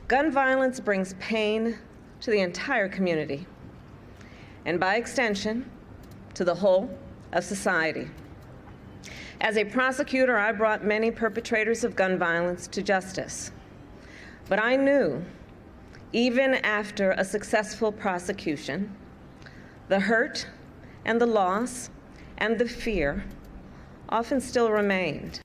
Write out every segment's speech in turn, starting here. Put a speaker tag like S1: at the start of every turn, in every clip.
S1: Gun violence brings pain to the entire community, and by extension, to the whole of society. As a prosecutor, I brought many perpetrators of gun violence to justice. But I knew, even after a successful prosecution, the hurt and the loss and the fear often still remained.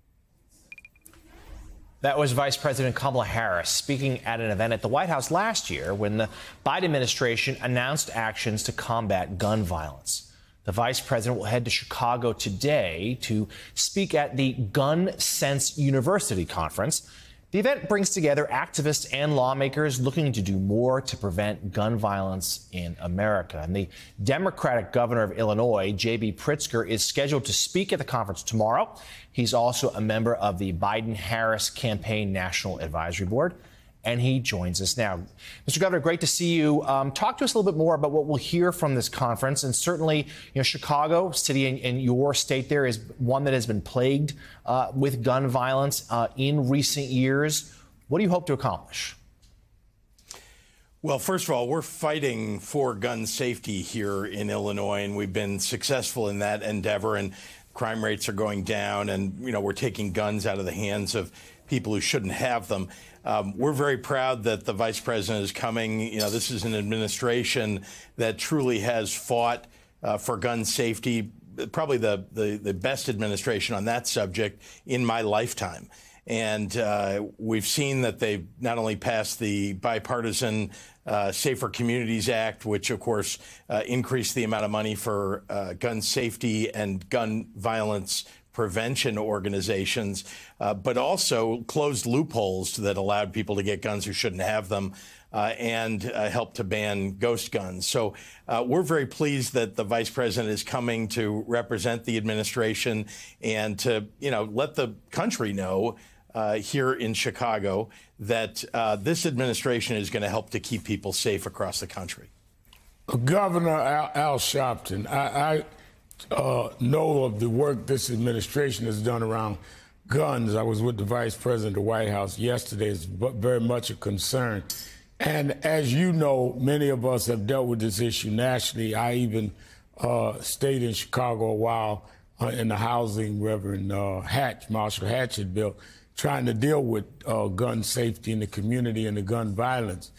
S2: That was Vice President Kamala Harris speaking at an event at the White House last year when the Biden administration announced actions to combat gun violence. The vice president will head to Chicago today to speak at the Gun Sense University conference. The event brings together activists and lawmakers looking to do more to prevent gun violence in America. And the Democratic governor of Illinois, JB Pritzker, is scheduled to speak at the conference tomorrow. He's also a member of the Biden-Harris Campaign National Advisory Board, and he joins us now. Mr. Governor, great to see you. Talk to us a little bit more about what we'll hear from this conference. And certainly, Chicago, city in your state there, is one that has been plagued with gun violence in recent years. What do you hope to accomplish?
S3: Well, first of all, we're fighting for gun safety here in Illinois, and we've been successful in that endeavor. And crime rates are going down, and, we're taking guns out of the hands of people who shouldn't have them. We're very proud that the vice president is coming. This is an administration that truly has fought for gun safety, probably the best administration on that subject in my lifetime. And we've seen that they've not only passed the bipartisan Safer Communities Act, which, of course, increased the amount of money for gun safety and gun violence prevention organizations, but also closed loopholes that allowed people to get guns who shouldn't have them, and helped to ban ghost guns. So we're very pleased that the vice president is coming to represent the administration and to, let the country know here in Chicago that this administration is going to help to keep people safe across the country.
S4: Governor Al Sharpton, I know of the work this administration has done around guns. I was with the vice president of the White House yesterday. It's very much a concern. And as you know, many of us have dealt with this issue nationally. I even stayed in Chicago a while in the housing Reverend Marshall Hatch had built, trying to deal with gun safety in the community and the gun violence.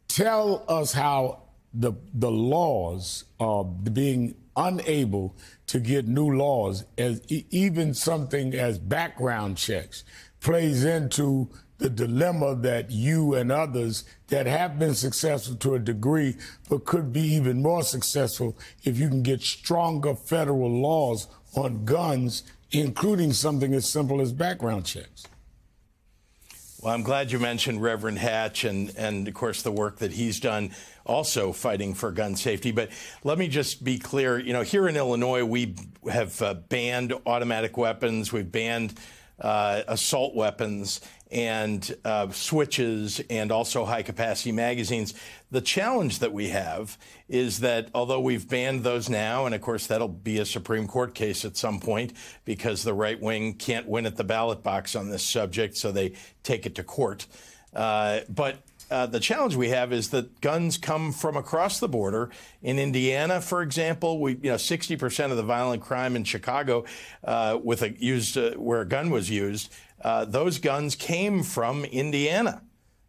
S4: Tell us how the laws are being unable to get new laws, as even something as background checks plays into the dilemma that you and others that have been successful to a degree, but could be even more successful if you can get stronger federal laws on guns, including something as simple as background checks.
S3: Well, I'm glad you mentioned Reverend Hatch and of course, the work that he's done also fighting for gun safety. But let me just be clear, here in Illinois, we have banned automatic weapons. We've banned assault weapons and switches and also high-capacity magazines. The challenge that we have is that although we've banned those now, and of course that'll be a Supreme Court case at some point because the right wing can't win at the ballot box on this subject, so they take it to court. But the challenge we have is that guns come from across the border. In Indiana, for example, 60% of the violent crime in Chicago where a gun was used, those guns came from Indiana.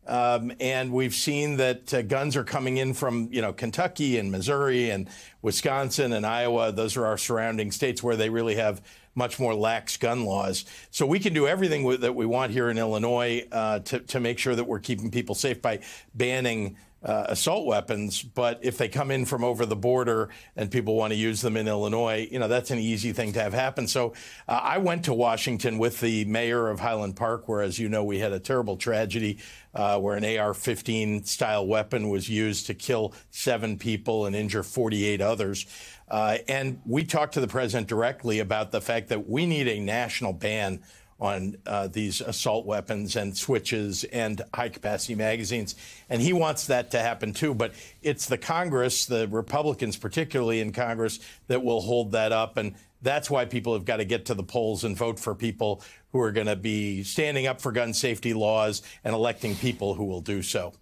S3: And we've seen that guns are coming in from, Kentucky and Missouri and Wisconsin and Iowa. Those are our surrounding states where they really have much more lax gun laws. So we can do everything that we want here in Illinois to make sure that we're keeping people safe by banning assault weapons. But if they come in from over the border and people want to use them in Illinois, that's an easy thing to have happen. So I went to Washington with the mayor of Highland Park, where, as you know, we had a terrible tragedy where an AR-15 style weapon was used to kill 7 people and injure 48 others. And we talked to the president directly about the fact that we need a national ban on these assault weapons and switches and high-capacity magazines. And he wants that to happen, too. But it's the Congress, the Republicans particularly in Congress, that will hold that up. And That's why people have got to get to the polls and vote for people who are going to be standing up for gun safety laws and electing people who will do so.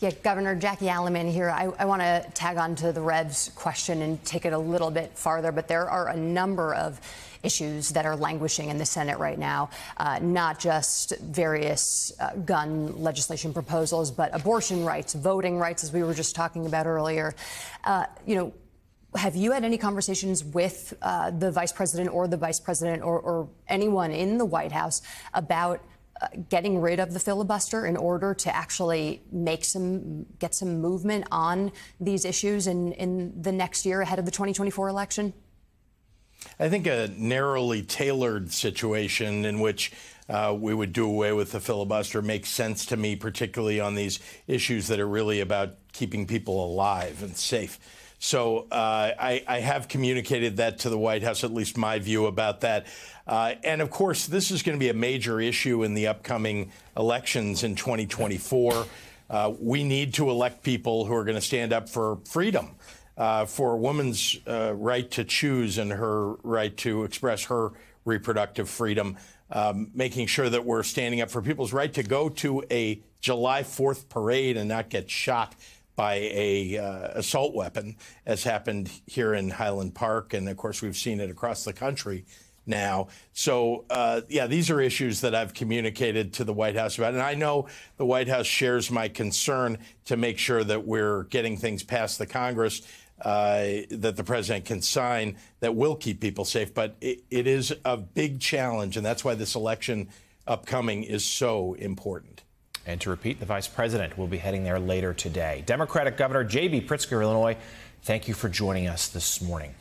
S5: Yeah, Governor Jackie Alleman here. I want to tag on to the Rev's question and take it a little bit farther, but there are a number of issues that are languishing in the Senate right now, not just various gun legislation proposals, but abortion rights, voting rights, as we were just talking about earlier. Have you had any conversations with the vice president or the vice president or anyone in the White House about getting rid of the filibuster in order to actually get some movement on these issues in the next year ahead of the 2024 election?
S3: I think a narrowly tailored situation in which we would do away with the filibuster makes sense to me, particularly on these issues that are really about keeping people alive and safe. So I have communicated that to the White House, at least my view about that. And of course, this is going to be a major issue in the upcoming elections in 2024. We need to elect people who are going to stand up for freedom, for a woman's right to choose and her right to express her reproductive freedom, making sure that we're standing up for people's right to go to a July 4th parade and not get shot by a assault weapon, as happened here in Highland Park. And of course, we've seen it across the country now. So, yeah, these are issues that I've communicated to the White House about. And I know the White House shares my concern to make sure that we're getting things past the Congress that the president can sign that will keep people safe. But it is a big challenge. And that's why this election upcoming is so important.
S2: And to repeat, the vice president will be heading there later today. Democratic Governor JB Pritzker of Illinois, thank you for joining us this morning.